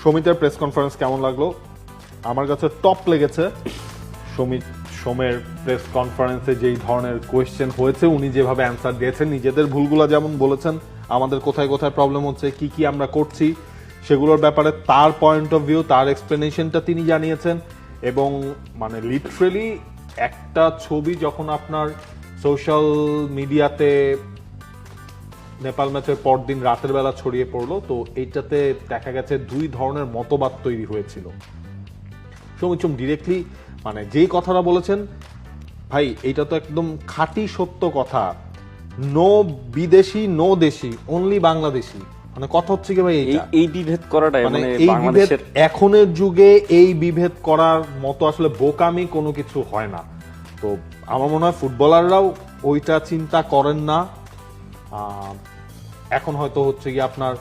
সমিতের press conference কেমন লাগলো? আমার কাছে টপ লেগেছে সোমের প্রেস কনফারেন্সে যেই ধরনের কোয়েশ্চেন হয়েছে, উনি যেভাবে অ্যান্সার দিয়েছেন, নিজেদের ভুলগুলো যেমন বলেছেন, আমাদের কোথায় কোথায় প্রবলেম হচ্ছে, কি কি আমরা করছি সেগুলোর ব্যাপারে তার পয়েন্ট অফ ভিউ, তার এক্সপ্লেনেশনটা তিনি জানিয়েছেন। এবং মানে লিটারেলি একটা ছবি যখন আপনার সোশ্যাল মিডিয়াতে নেপাল ম্যাচের পরদিন রাতের বেলা ছড়িয়ে পড়লো, তো এইটাতে দেখা গেছে দুই ধরনের মতবাদ তৈরি হয়েছিল। সৌমিত্রম ডিরেক্টলি মানে যেই কথাটা বলেছেন, ভাই এটা তো একদম খাঁটি সত্য কথা। নো বিদেশি নো দেশি, অনলি বাংলাদেশি। মানে কথা হচ্ছে কি ভাই, এই বিভেদ করাটাই মানে এই বিভেদ বাংলাদেশের এখনের যুগে এই বিভেদ করার মতো আসলে বোকামি কোনো কিছু হয় না। তো আমার মনে হয় ফুটবলাররাও ওইটা চিন্তা করেন না। এখন হয়তো হচ্ছে কি আপনার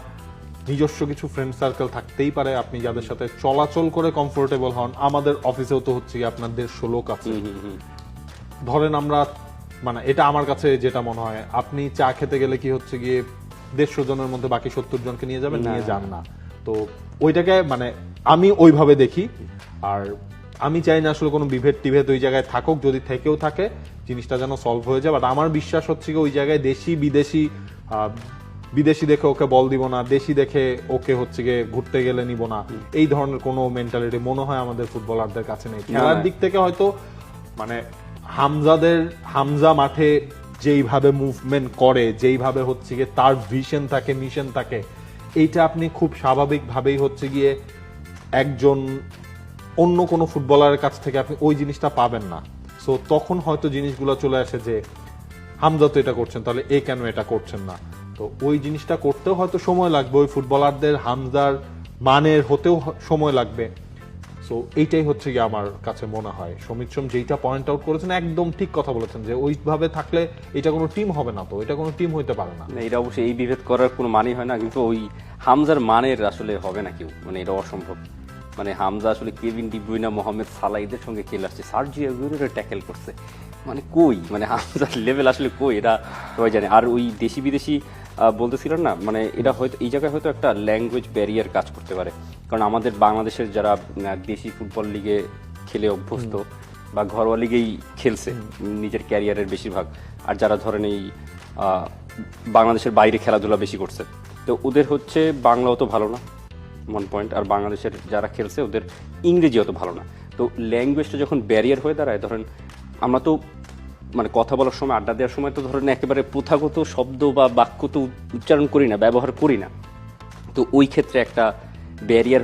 নিজস্ব কিছু ফ্রেন্ড সার্কেল থাকতেই পারে, আপনি যাদের সাথে চলাচল করে কমফোর্টেবল হন। আমাদের অফিসেও তো হচ্ছে কি আপনার 150 লোক আছে। ধরেন আমরা মানে এটা আমার কাছে যেটা মনে হয়, আপনি চা খেতে গেলে কি হচ্ছে গিয়ে 150 জনের মধ্যে বাকি 70 জনকে নিয়ে যাবেন, নিয়ে যান না। তো ওইটাকে মানে আমি ওইভাবে দেখি। আর আমি চাই না আসলে কোনো বিভেদ টিভেদ ওই জায়গায় থাকুক, যদি থেকেও থাকে জিনিসটা যেন সলভ হয়ে যায়। বাট আমার বিশ্বাস হচ্ছে কি ওই জায়গায় দেশি বিদেশি বিদেশি দেখে ওকে বল দিব না, দেশি দেখে ওকে হচ্ছে গিয়ে ঘুরতে গেলে নিব না, এই ধরনের কোনো মেন্টালিটি মনে হয় আমাদের ফুটবলারদের কাছে নেই। খেলার দিক থেকে হয়তো মানে হামজা মাঠে যেইভাবে মুভমেন্ট করে, যেইভাবে হচ্ছে গিয়ে তার ভিশন থাকে, মিশন থাকে, এইটা আপনি খুব স্বাভাবিকভাবেই হচ্ছে গিয়ে একজন অন্য কোনো ফুটবলারের কাছ থেকে আপনি ওই জিনিসটা পাবেন না। সো তখন হয়তো জিনিসগুলো চলে আসে যে হামজা তো এটা করছেন, তাহলে এ কেন এটা করছেন না। তো ওই জিনিসটা করতেও হয়তো সময় লাগবে, ওই ফুটবলারদের হামজার মানের হতেও সময় লাগবে। সো এইটাই হচ্ছে কি আমার কাছে মনে হয় সমিত যেইটা পয়েন্ট আউট করেছেন একদম ঠিক কথা বলেছেন, যে ওইভাবে থাকলে এটা কোনো টিম হবে না, তো এটা কোনো টিম হইতে পারে না। এটা অবশ্যই এই বিভেদ করার কোনো মানেই হয় না, কিন্তু ওই হামজার মানের আসলে হবে না কেউ, মানে এটা অসম্ভব। মানে হামজা আসলে কেভিন ডি ব্রুইনা, মোহাম্মদ সালাহদের সঙ্গে খেলে আসছে, সার্জিও আগুয়েরোরে ট্যাকেল করছে, মানে কই, মানে হামজার লেভেল আসলে কই, এটা সবাই জানে। আর ওই দেশি বিদেশি বলতেছিলেন না, মানে এটা হয়তো এই জায়গায় হয়তো একটা ল্যাঙ্গুয়েজ ব্যারিয়ার কাজ করতে পারে। কারণ আমাদের বাংলাদেশের যারা দেশি ফুটবল লিগে খেলে অভ্যস্ত বা ঘরোয়া লিগেই খেলছে নিজের ক্যারিয়ারের বেশিরভাগ, আর যারা ধরেন এই বাংলাদেশের বাইরে খেলাধুলা বেশি করছে, তো ওদের হচ্ছে বাংলা অত ভালো না, ওয়ান পয়েন্ট। আর বাংলাদেশের যারা খেলছে ওদের ইংরেজি অত ভালো না। তো ল্যাঙ্গুয়েজটা যখন ব্যারিয়ার হয়ে দাঁড়ায়, ধরেন আমরা তো মানে কথা বলার সময়, আড্ডা দেওয়ার সময় তো ধরেন একেবারে প্রথাগত শব্দ বা বাক্য তো উচ্চারণ করি না, ব্যবহার করি না। তো ওই ক্ষেত্রে একটা ব্যারিয়ার